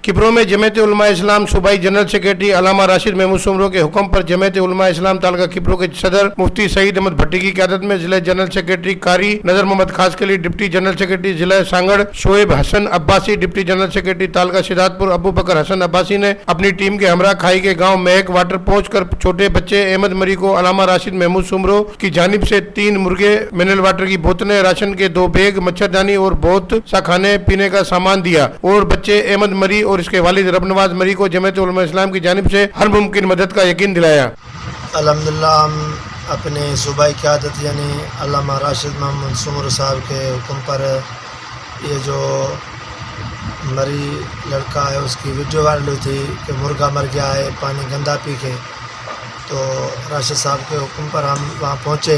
किप्रो में जमात उलमा इस्लाम सूबाई जनरल सेक्रेटरी अल्लामा राशिद महमूद सुमरो के हुक्म पर जमात उलमा इस्लाम तालका किप्रो के सदर मुफ्ती सईद अहमद भट्टी की क़यादत में जिला जनरल सेक्रेटरी कारी नजर मोहम्मद खास के लिए डिप्टी जनरल सेक्रेटरी जिला Sanghar Shoaib Hasan Abbasi, deputy general secretary taluka Siddharthpur Abu Bakar Hasan Abbasi ने अपनी टीम के हमरा खाई के गाँव महक वाटर पहुंचकर छोटे बच्चे अहमद मरी को अल्लामा राशिद महमूद सुमरो की जानिब से 3 मुर्गे, मिनरल वाटर की बोतलें, राशन के 2 बैग, मच्छरदानी और बहुत सा खाने पीने का सामान दिया और बच्चे अहमद मरी और इसके वालिद रबनवाज मरी को जमात उलमा इस्लाम की जानिब से हर मुमकिन मदद का यकीन दिलाया। अल्हम्दुलिल्लाह हम अपने सूबाई क़यादत यानी अल्लामा राशिद महमूद सुमरो साहब के हुक्म पर ये जो मरी लड़का है उसकी वीडियो वायरल हुई थी कि मुर्गा मर गया है पानी गंदा पी के, तो राशिद साहब के हुक्म पर हम वहाँ पहुँचे,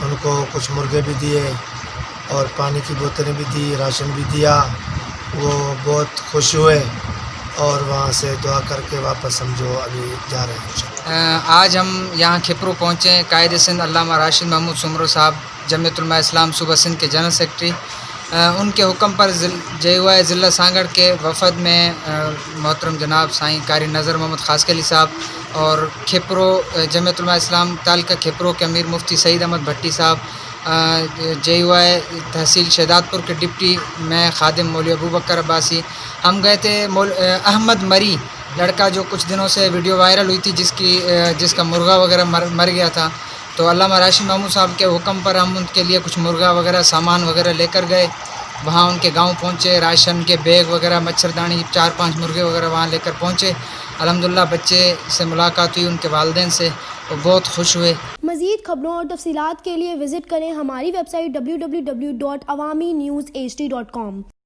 उनको कुछ मुर्गे भी दिए और पानी की बोतलें भी दी, राशन भी दिया। वो बहुत खुश हुए और वहाँ से दुआ करके वापस हम जो अभी जा रहे हैं। आज हम यहाँ खिप्रो पहुँचे। कायद सिंध अल्लामा राशिद महमूद सुमरो साहब जमात उलमा इस्लाम सूबा सिंध के जनरल सेक्रेटरी, उनके हुक्म पर JUI ज़िला सांगड़ के वफद में मोहतरम जनाब साईं कारी नज़र मोहम्मद खास के अली साहब और खिप्रो जमात उलमा इस्लाम तालका खिप्रो के अमीर मुफ्ती सईद अहमद भट्टी साहब, JUI तहसील शहदादपुर के डिप्टी मैं खादिम मौलवी अबू बकर अब्बासी, हम गए थे अहमद मरी लड़का जो कुछ दिनों से वीडियो वायरल हुई थी जिसका मुर्गा वगैरह मर गया था, तो अल्लामा राशिद महमूद साहब के हुक्म पर हम उनके लिए कुछ मुर्गा वगैरह सामान वगैरह लेकर गए। वहाँ उनके गांव पहुँचे, राशन के बैग वगैरह, मच्छरदानी, 4-5 मुर्गे वगैरह वहाँ लेकर पहुँचे। अल्हम्दुलिल्लाह बच्चे से मुलाकात हुई, उनके वालिदैन से, वो बहुत खुश हुए। मज़ीद खबरों और तफसीलात के लिए विज़िट करें हमारी वेबसाइट www.awamiNewsHD.com।